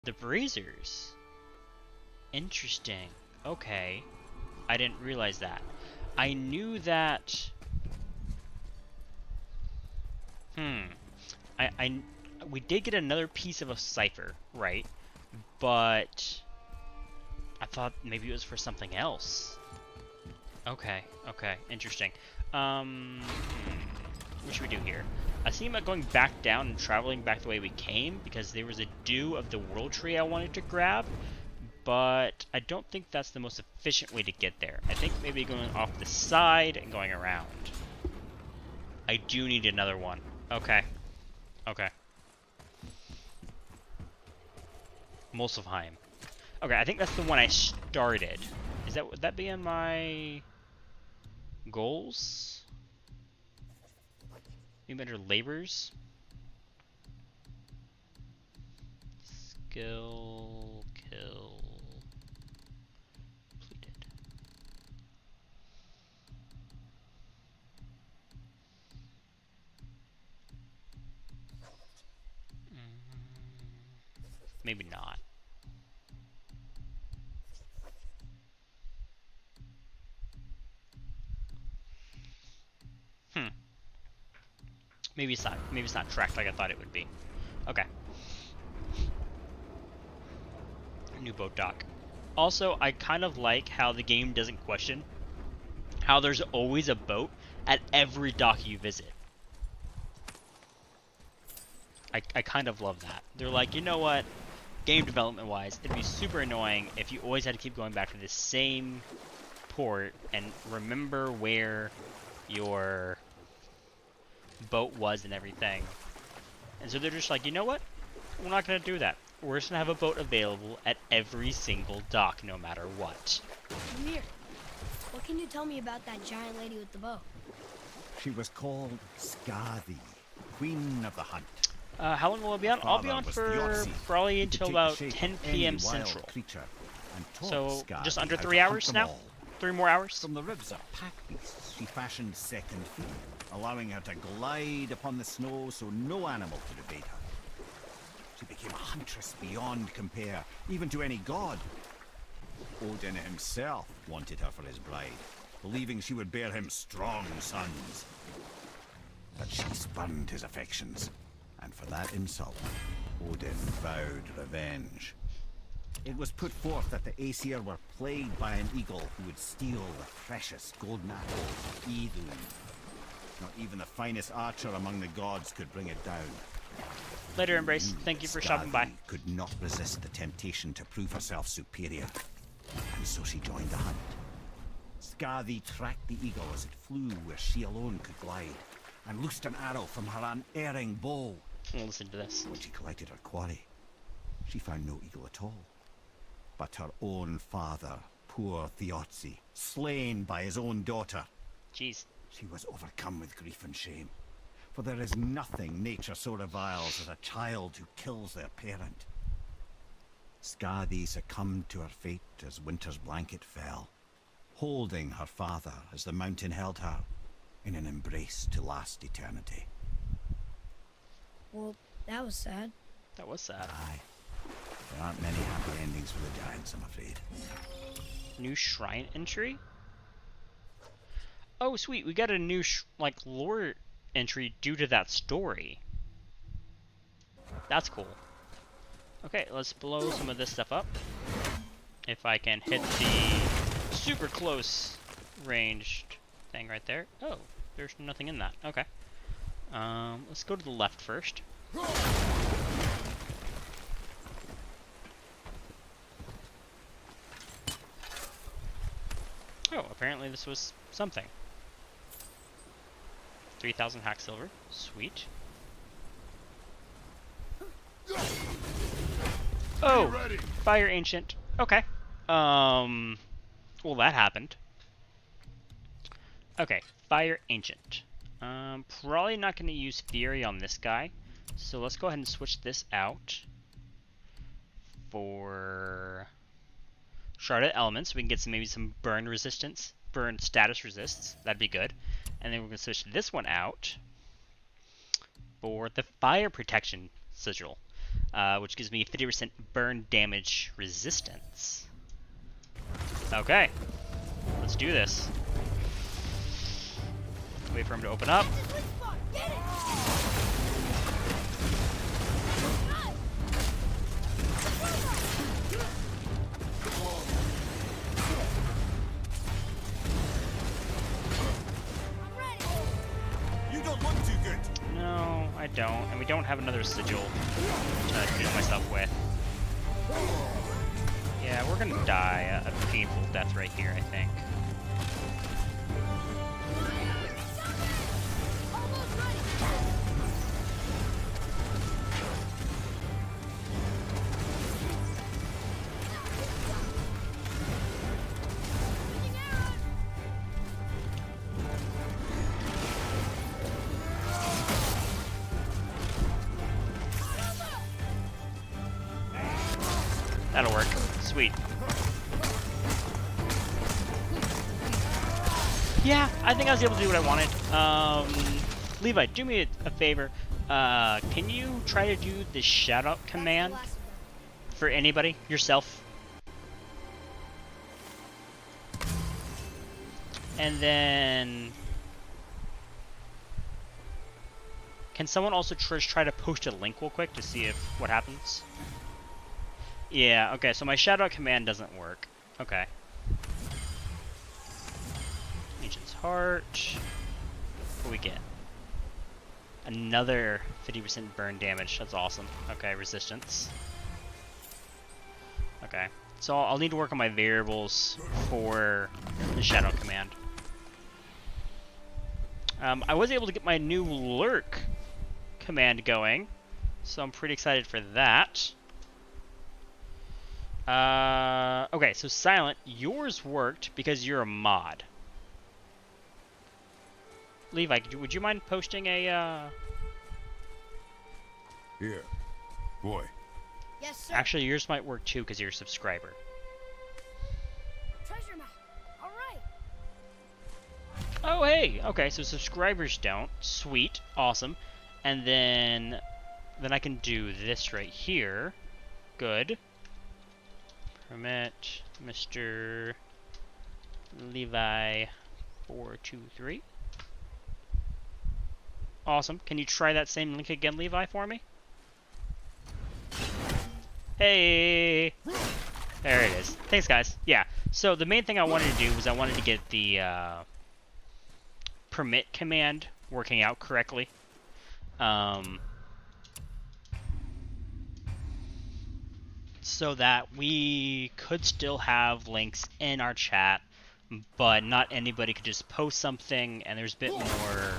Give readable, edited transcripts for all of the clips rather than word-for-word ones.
The breezers. Interesting. Okay. I didn't realize that. I knew that... We did get another piece of a cipher, right? But... I thought maybe it was for something else. Okay, okay, interesting. What should we do here? I was thinking about going back down and traveling back the way we came, because there was a dew of the world tree I wanted to grab, but I don't think that's the most efficient way to get there. I think maybe going off the side and going around. I do need another one. Okay. Okay. Molsofheim. Okay, I think that's the one I started. Would that be in my goals? Maybe under labors? Skill, kill, completed. Maybe not. Maybe it's not. Maybe it's not tracked like I thought it would be. Okay. New boat dock. Also, I kind of like how the game doesn't question how there's always a boat at every dock you visit. I kind of love that. They're like, you know what? Game development wise, it'd be super annoying if you always had to keep going back to the same port and remember where your boat was and everything. And so they're just like, you know what? We're not going to do that. We're just going to have a boat available at every single dock, no matter what. Amir, what can you tell me about that giant lady with the bow? She was called Skadi, Queen of the Hunt. How long will it be on? I'll be on for probably until about 10 p.m. Central. So just under 3 hours now? 3 more hours? From the ribs of pack beasts, she fashioned second feet, allowing her to glide upon the snow so no animal could evade her. She became a huntress beyond compare, even to any god. Odin himself wanted her for his bride, believing she would bear him strong sons. But she spurned his affections, and for that insult, Odin vowed revenge. It was put forth that the Aesir were plagued by an eagle who would steal the precious golden apple of Idun. Not even the finest archer among the gods could bring it down. Later, Embrace. Thank you for stopping by. Could not resist the temptation to prove herself superior, and so she joined the hunt. Skadi tracked the eagle as it flew where she alone could glide, and loosed an arrow from her unerring bow. Listen to this. When she collected her quarry, she found no eagle at all, but her own father, poor Thiotzi, slain by his own daughter. Jeez. She was overcome with grief and shame, for there is nothing nature so reviles as a child who kills their parent. Skadi succumbed to her fate as winter's blanket fell, holding her father as the mountain held her in an embrace to last eternity. Well, that was sad. That was sad. Aye. There aren't many happy endings for the giants, I'm afraid. New shrine entry? Oh, sweet. We got a new, lore entry due to that story. That's cool. Okay, let's blow some of this stuff up. If I can hit the super close ranged thing right there. Oh, there's nothing in that. Okay. Let's go to the left first. Oh, apparently this was something. 3,000 hack silver. Sweet. Oh! Fire Ancient. Okay. Well, that happened. Okay, Fire Ancient. Probably not going to use Fury on this guy. So let's go ahead and switch this out for Sharded Elements. We can get maybe some burn resistance, burn status resists. That'd be good. And then we're going to switch this one out for the Fire Protection Sigil. which gives me 50% burn damage resistance. Okay, let's do this. Wait for him to open up. You don't look too good. No, I don't. And we don't have another sigil to heal myself with. Yeah, we're gonna die a painful death right here, I think. That'll work. Sweet. Yeah, I think I was able to do what I wanted. Levi, do me a favor. Can you try to do the shout-out command for anybody? Yourself? And then... Can someone also try to post a link real quick to see if what happens? Yeah, okay, so my shout-out command doesn't work. Okay. Agent's Heart. What do we get? Another 50% burn damage. That's awesome. Okay, resistance. Okay. So I'll need to work on my variables for the shout-out command. I was able to get my new lurk command going, so I'm pretty excited for that. Okay, so Silent, yours worked because you're a mod. Levi, would you mind posting a, Here. Boy. Yes, sir. Actually, yours might work too because you're a subscriber. Treasure map. All right. Oh, hey! Okay, so subscribers don't. Sweet. Awesome. And then I can do this right here. Good. Permit Mr. Levi 423. Awesome. Can you try that same link again, Levi, for me? Hey! There it is. Thanks, guys. Yeah. So the main thing I wanted to do was I wanted to get the permit command working out correctly. So that we could still have links in our chat, but not anybody could just post something, and there's a bit more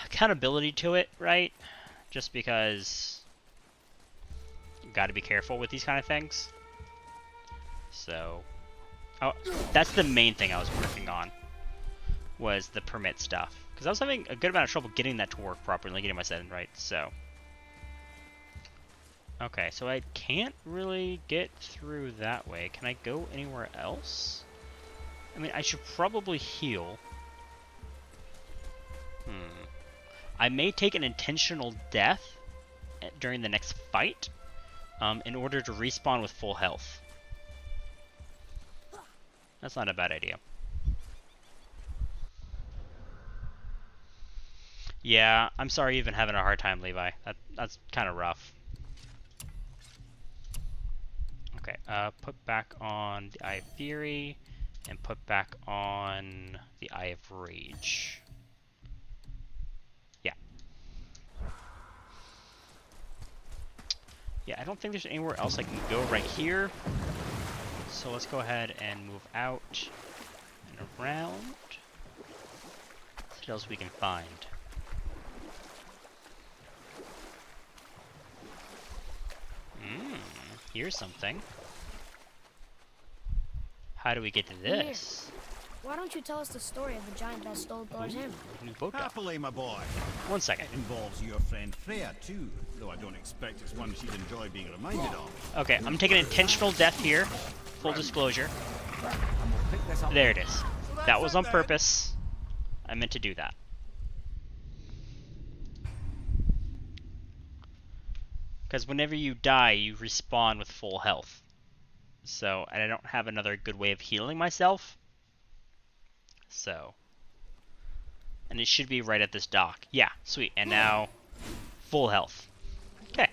accountability to it, right? Just because you got to be careful with these kind of things. So, oh, that's the main thing I was working on, was the permit stuff, because I was having a good amount of trouble getting that to work properly, getting my setting right. So. Okay, so I can't really get through that way. Can I go anywhere else? I mean, I should probably heal. I may take an intentional death during the next fight in order to respawn with full health. That's not a bad idea. Yeah, I'm sorry you've been having a hard time, Levi. That's kind of rough. Okay, put back on the Eye of Fury, and put back on the Eye of Rage. Yeah. Yeah, I don't think there's anywhere else I can go right here. So let's go ahead and move out and around. See what else we can find. Here's something. How do we get to this? Why don't you tell us the story of the giant that stole Thor's hammer? New boat dock. Happily, my boy. 1 second. It involves your friend Freya, too, though I don't expect it's one she'd enjoy being reminded of. Okay, I'm taking intentional death here. Full disclosure. There it is. That was on purpose. I meant to do that. Because whenever you die, you respawn with full health. So, and I don't have another good way of healing myself. So. And it should be right at this dock. Yeah, sweet. And now, full health. Okay.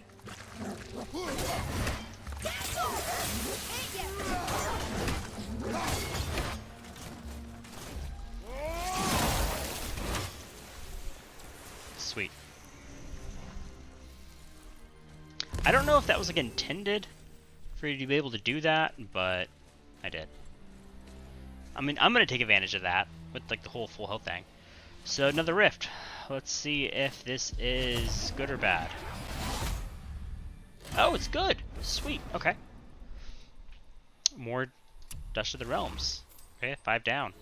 Sweet. I don't know if that was like intended for you to be able to do that, but I did. I mean, I'm gonna take advantage of that with like the whole full health thing. So another rift. Let's see if this is good or bad. Oh, it's good. Sweet. Okay. More Dust of the Realms. Okay, 5 down.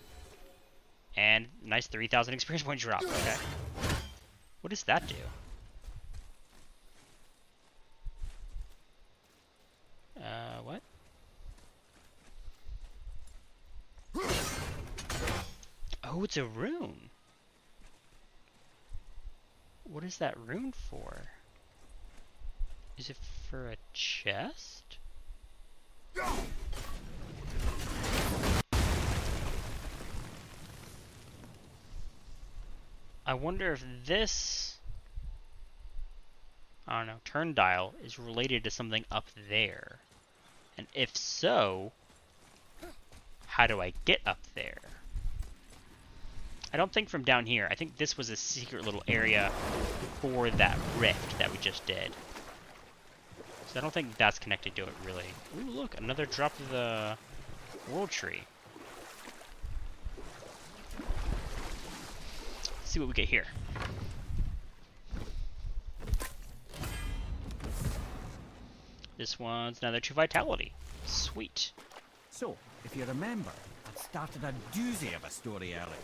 And nice 3,000 experience point drop. Okay. What does that do? What? Oh, it's a rune. What is that rune for? Is it for a chest? I wonder if this, I don't know, turn dial is related to something up there. And if so, how do I get up there? I don't think from down here. I think this was a secret little area for that rift that we just did. So I don't think that's connected to it, really. Ooh, look, another drop of the world tree. Let's see what we get here. This one's another 2 vitality. Sweet. So, if you remember, I'd started a doozy of a story earlier.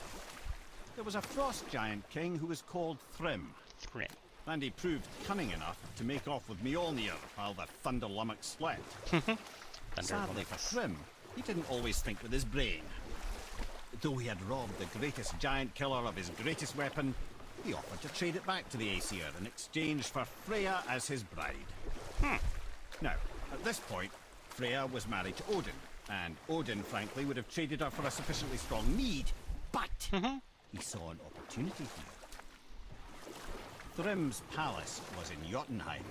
There was a frost giant king who was called Thrym. Thrym. And he proved cunning enough to make off with Mjolnir while the Thunder Lummox slept. Sadly for Thrym, he didn't always think with his brain. Though he had robbed the greatest giant killer of his greatest weapon, he offered to trade it back to the Aesir in exchange for Freya as his bride. Now, at this point, Freya was married to Odin, and Odin, frankly, would have traded her for a sufficiently strong need, but he saw an opportunity here. Thrym's palace was in Jotunheim,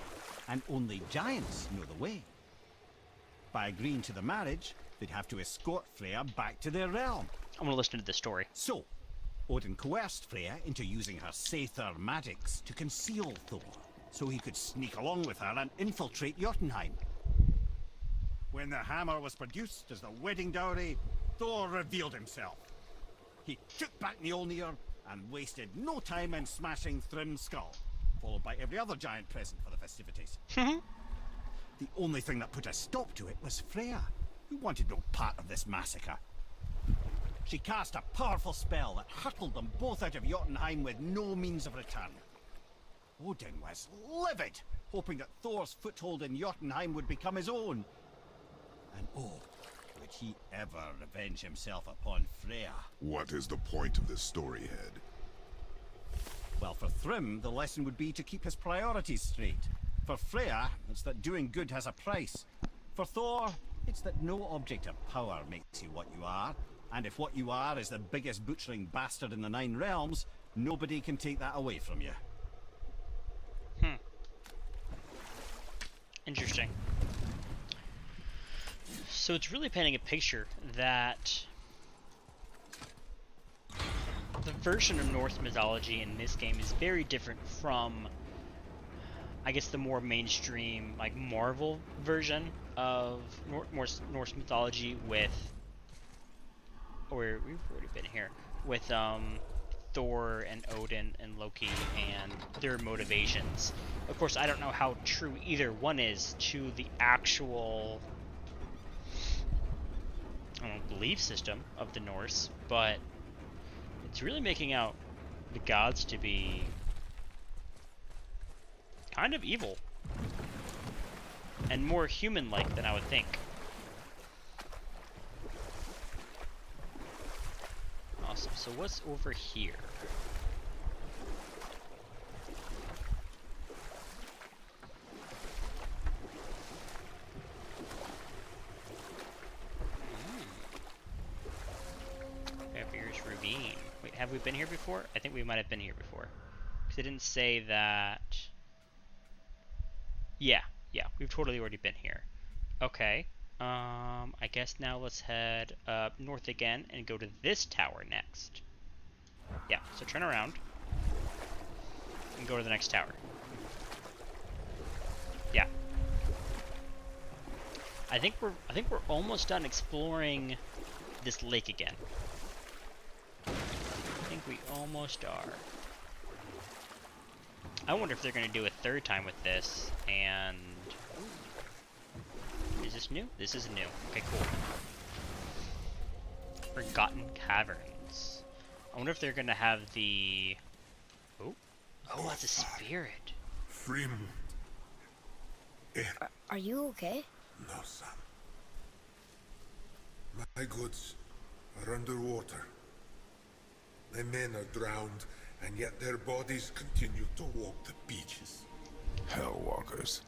and only giants know the way. By agreeing to the marriage, they'd have to escort Freya back to their realm. I'm gonna listen to this story. So, Odin coerced Freya into using her Seithr magics to conceal Thor, so he could sneak along with her and infiltrate Jotunheim. When the hammer was produced as the wedding dowry, Thor revealed himself. He took back Mjolnir and wasted no time in smashing Thrym's skull, followed by every other giant present for the festivities. The only thing that put a stop to it was Freya, who wanted no part of this massacre. She cast a powerful spell that hurtled them both out of Jotunheim with no means of return. Odin was livid, hoping that Thor's foothold in Jotunheim would become his own. And oh, would he ever revenge himself upon Freya? What is the point of this story, Head? Well, for Thrym, the lesson would be to keep his priorities straight. For Freya, it's that doing good has a price. For Thor, it's that no object of power makes you what you are. And if what you are is the biggest butchering bastard in the 9 realms, nobody can take that away from you. Interesting. So it's really painting a picture that the version of Norse mythology in this game is very different from, I guess, the more mainstream, like, Marvel version of Norse mythology with, or we've already been here, with Thor and Odin and Loki and their motivations. Of course, I don't know how true either one is to the actual, I don't know, belief system of the Norse, but it's really making out the gods to be kind of evil and more human-like than I would think. Awesome. So what's over here? have we been here before? I think we might have been here before. Because it didn't say that... Yeah, we've totally already been here. Okay, I guess now let's head up north again and go to this tower next. Yeah, so turn around and go to the next tower. Yeah. I think we're almost done exploring this lake again. I think we almost are. I wonder if they're going to do a third time with this, and... Is this new? This is new. Okay, cool. Forgotten Caverns. I wonder if they're going to have the... Oh, that's a spirit. Freem. Are you okay? No, son. My goods are underwater. My men are drowned, and yet their bodies continue to walk the beaches. Hellwalkers.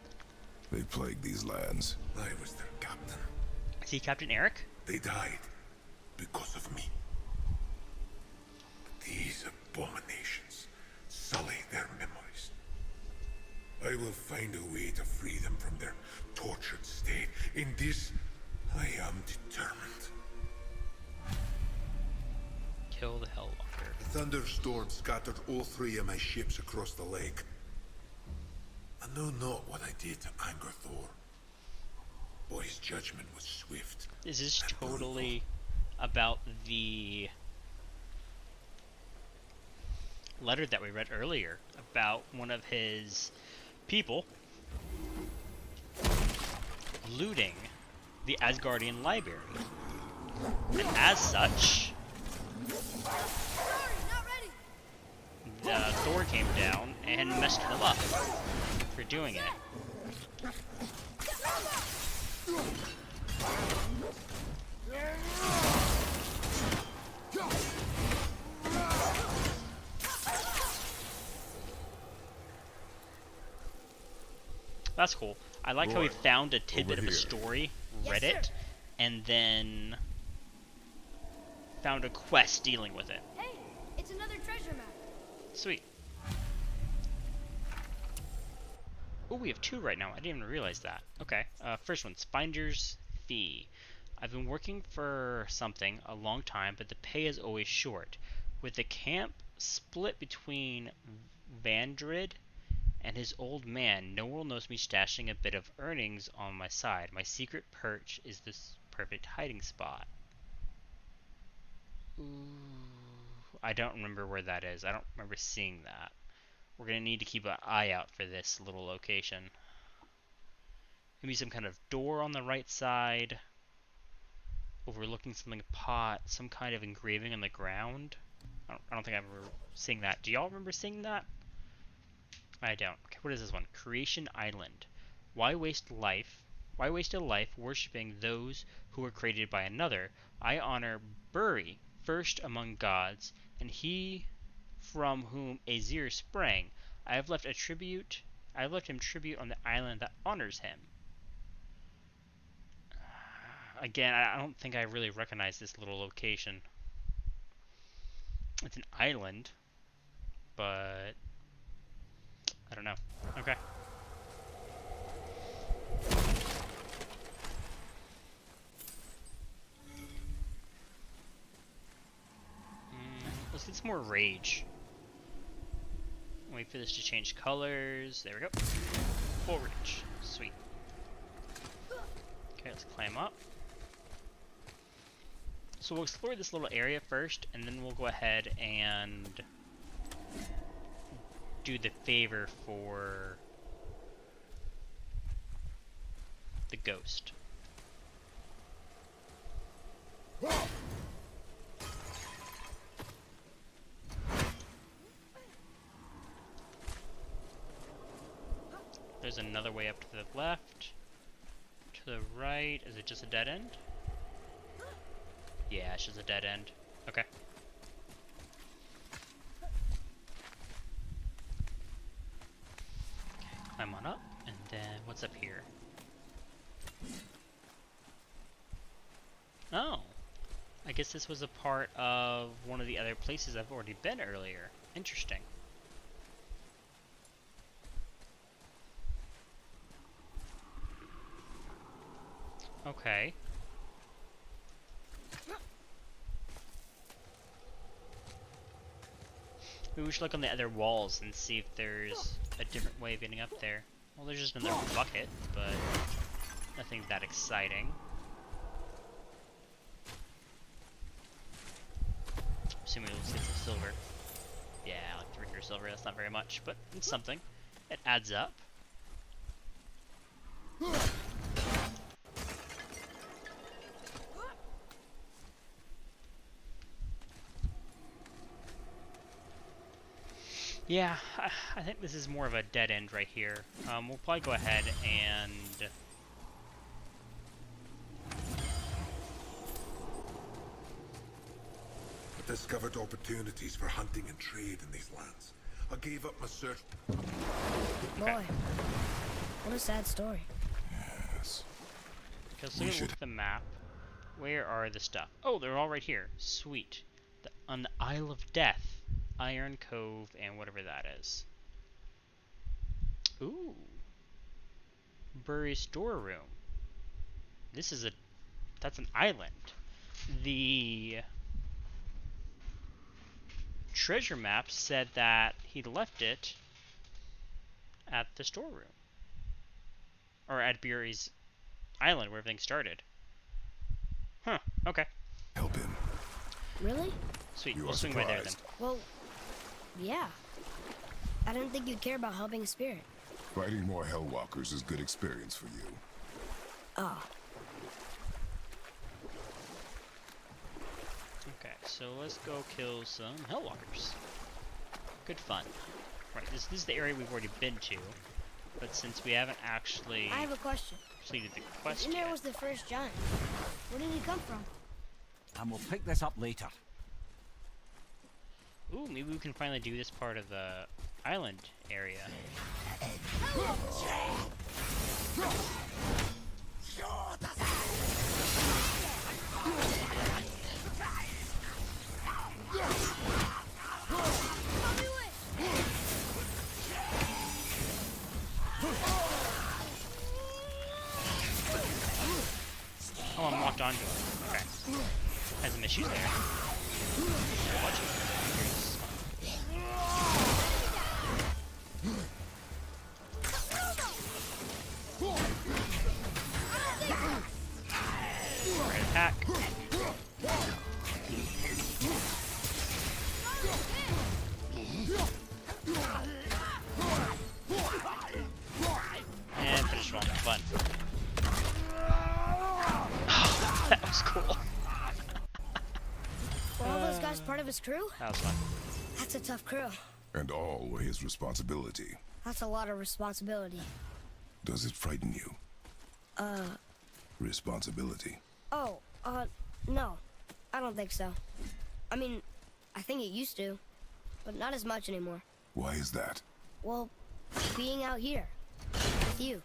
They plague these lands. I was their captain. Is he Captain Eric? They died because of me. These abominations sully their memories. I will find a way to free them from their tortured state. In this, I am determined. Kill the Hellwalker. A thunderstorm scattered all 3 of my ships across the lake. I know not what I did to anger Thor. But his judgment was swift. This is and totally about the letter that we read earlier about one of his people looting the Asgardian library. And as such, Thor came down and messed them up for doing it. That's cool. I like how he found a tidbit of a story, read it, and then found a quest dealing with it. Hey, it's another treasure map. Sweet. Oh, we have 2 right now. I didn't even realize that. Okay. First one's Finder's Fee. I've been working for something a long time, but the pay is always short. With the camp split between Vandrid and his old man, no one knows me stashing a bit of earnings on my side. My secret perch is this perfect hiding spot. Ooh, I don't remember where that is. I don't remember seeing that. We're going to need to keep an eye out for this little location. Maybe some kind of door on the right side. Overlooking something, a pot, some kind of engraving on the ground. I don't think I remember seeing that. Do y'all remember seeing that? I don't. Okay, what is this one? Creation Island. Why waste a life worshipping those who were created by another? I honor Buri first among gods, and he from whom Aesir sprang. I have left him tribute on the island that honors him. Again, I don't think I really recognize this little location. It's an island, but I don't know. Okay. Let's get some more rage. Wait for this to change colors. There we go. Full rage. Sweet. Okay, let's climb up. So we'll explore this little area first, and then we'll go ahead and do the favor for the ghost. There's another way up to the left. To the right, is it just a dead end? Yeah, it's just a dead end. Okay. Climb on up, and then what's up here? Oh, I I guess this was a part of one of the other places I've already been earlier. Interesting. Okay. Maybe we should look on the other walls and see if there's a different way of getting up there. Well, there's just another bucket, but nothing that exciting. Assuming we'll get some silver. Yeah, like 300 silver, that's not very much, but it's something. It adds up. Yeah, I think this is more of a dead end right here. We'll probably go ahead and... I discovered opportunities for hunting and trade in these lands. I gave up my search. Boy, what a sad story. Yes. Because look at the map. Where are the stuff? Oh, they're all right here. Sweet. On the Isle of Death. Iron Cove and whatever that is. Ooh. Bury storeroom. That's an island. The treasure map said that he left it at the storeroom. Or at Bury's island where everything started. Huh, okay. Help him. Really? Sweet, You we'll are swing by there then. surprised. Well, yeah. I didn't think you'd care about helping a spirit. Fighting more Hellwalkers is good experience for you. Ah. Okay, so let's go kill some Hellwalkers. Good fun. Right, this is the area we've already been to, but since we haven't actually I have a question. completed the quest In there yet... was the first giant. Where did he come from? And we'll pick this up later. Ooh, maybe we can finally do this part of the island area. Oh, I'm locked onto him. Okay. Had some issues there. Watch it. Right attack. And finish one. Fun. That was cool. Were all those guys part of his crew? That was fun. That's a tough crew. And all were his responsibility. That's a lot of responsibility. Does it frighten you? Responsibility. Oh, no. I don't think so. I mean, I think it used to, but not as much anymore. Why is that? Well, being out here with you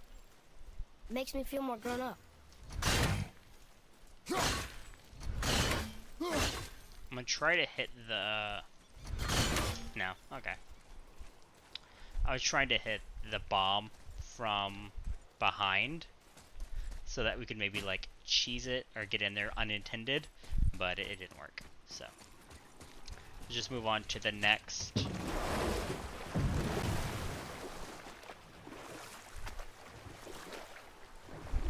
makes me feel more grown up. I'm gonna try to hit the... No, okay. I was trying to hit the bomb from behind so that we could maybe like cheese it or get in there unintended, but it didn't work. So let's just move on to the next.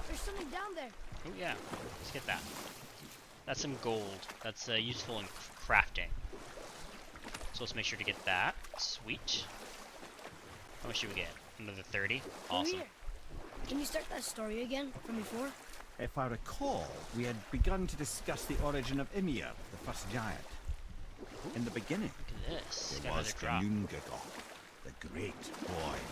There's something down there. Oh yeah, let's get that. That's some gold. That's useful in crafting. So let's make sure to get that. Sweet. How much do we get? Another 30? Over Awesome. here. Can you start that story again from before? If I recall, we had begun to discuss the origin of Ymir, the first giant. In the beginning, Look at this. there Got was another drop. Gnungagok, the great void.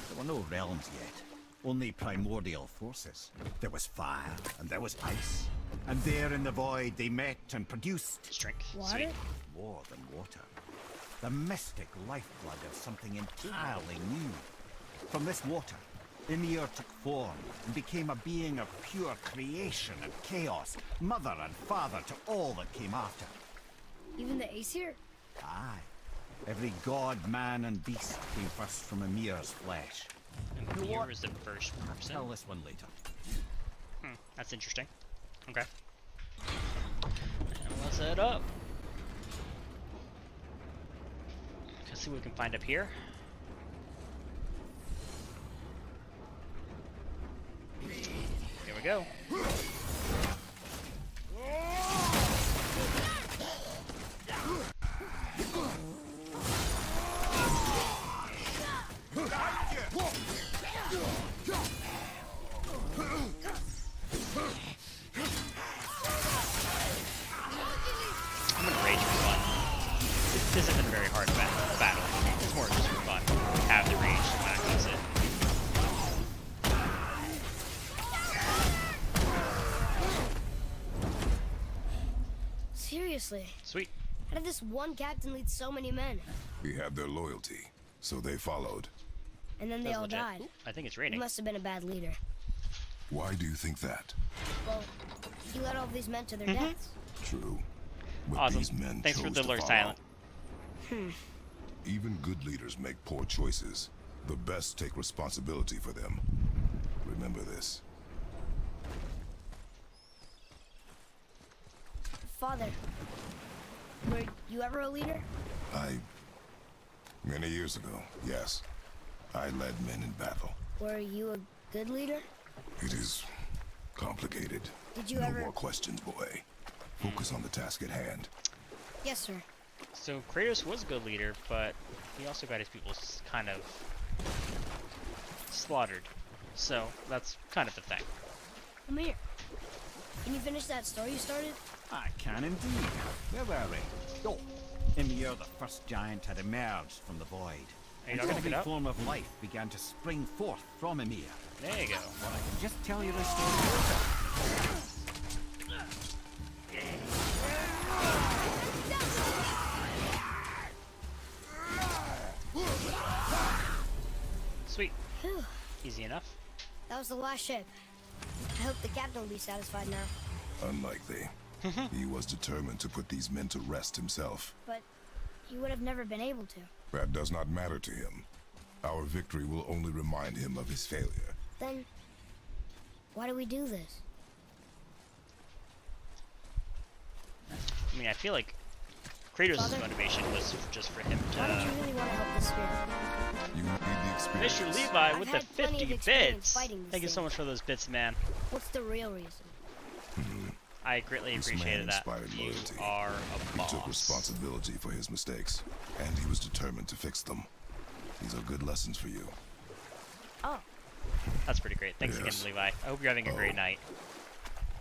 There were no realms yet, only primordial forces. There was fire, and there was ice. And there in the void they met and produced Strength. Water? Sweet. more than water. The mystic lifeblood of something entirely new. From this water, Ymir took form and became a being of pure creation and chaos, mother and father to all that came after. Even the Aesir? Aye. Every god, man, and beast came first from Ymir's flesh. And You know Ymir what? is the first person. Tell this one later. That's interesting. Okay. And let's head up. Let's see what we can find up here. Here we go. I'm gonna rage for fun. This isn't a very hard battle. It's more just for fun. Have the rage to practice it. Seriously, Sweet. how did this one captain lead so many men? He had their loyalty, so they followed. And then they That's all legit. died. Ooh, I think it's He raining. must have been a bad leader. Why do you think that? Well, he led all of these men to their deaths. True. But Awesome. these men Thanks for chose the to alert follow. silent. Even good leaders make poor choices. The best take responsibility for them. Remember this. Father, were you ever a leader? Many years ago, yes. I led men in battle. Were you a good leader? It is complicated. Did you no ever... more questions, boy. Focus on the task at hand. Yes, sir. So Kratos was a good leader, but he also got his people kind of slaughtered. So that's kind of the thing. Come here. Can you finish that story you started? I can indeed. Where were we? Oh, Ymir, the first giant, had emerged from the void. Are you And not gonna every get up? form of life began to spring forth from Ymir. There you go. But I can just tell you this story later. Sweet. Phew. Easy enough. That was the last ship. I hope the captain will be satisfied now. Unlikely. He was determined to put these men to rest himself. But he would have never been able to. That does not matter to him. Our victory will only remind him of his failure. Then, why do we do this? I mean, I feel like Kratos' Father? motivation was just for him Why did you to... really want to help the spirit? You need the experience. Mr. Levi with I've the had plenty of 50 experience bits! fighting this Thank you so thing. much for those bits, man. What's the real reason? I greatly This man appreciated that. inspired You loyalty. are a He boss. took responsibility for his mistakes, and he was determined to fix them. These are good lessons for you. Oh, That's pretty great. Thanks Yes. again, Levi. I hope you're having a great Oh. night.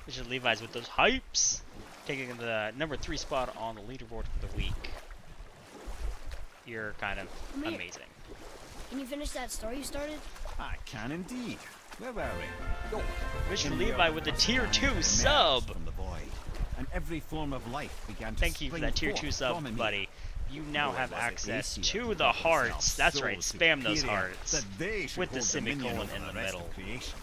Mr. Levi's with those hypes! Taking the number 3 spot on the leaderboard for the week. You're kind of Come here. amazing. can you finish that story you started? I can indeed. Where were we? Oh, Mr. Ymir, Levi the with the first tier giant, 2 emerged sub! from the void, and every form of life began to Thank you for spring that tier forth 2 sub, from Ymir. buddy. You now Nor have was it access Aesir to who the thought hearts. themselves That's so right, spam those superior hearts. that they should with the hold dominion semicolon over in the rest middle. of creation.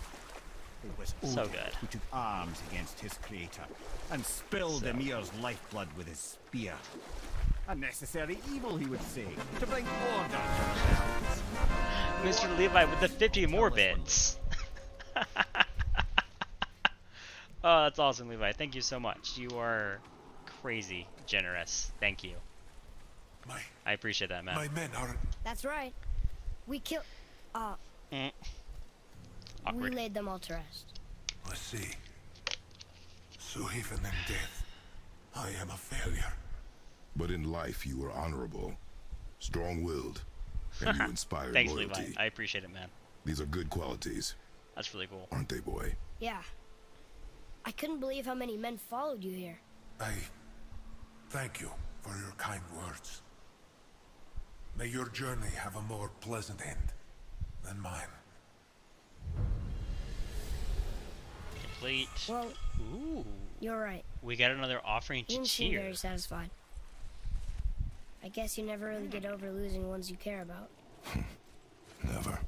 It was So Odin good. who took arms against his creator and spilled So. Ymir's lifeblood with his spear. A necessary evil, he would say, to bring order to the realms. Mr. Levi with the 50 more Tell this one bits. Oh, that's awesome, Levi. Thank you so much. You are crazy generous. Thank you. My I appreciate that, man. men are... That's right. We killed... Mm. we Awkward. laid them all to rest. I see. So even in death, I am a failure. But in life, you were honorable, strong-willed, and you inspired Thanks, loyalty. Levi. I appreciate it, man. These are good qualities, That's really cool. aren't they, boy? Yeah. I couldn't believe how many men followed you here. I thank you for your kind words. May your journey have a more pleasant end than mine. Complete. Well, Ooh. you're right. We got another offering You to didn't seem cheer. very satisfied. I guess you never really get over losing ones you care about. Never.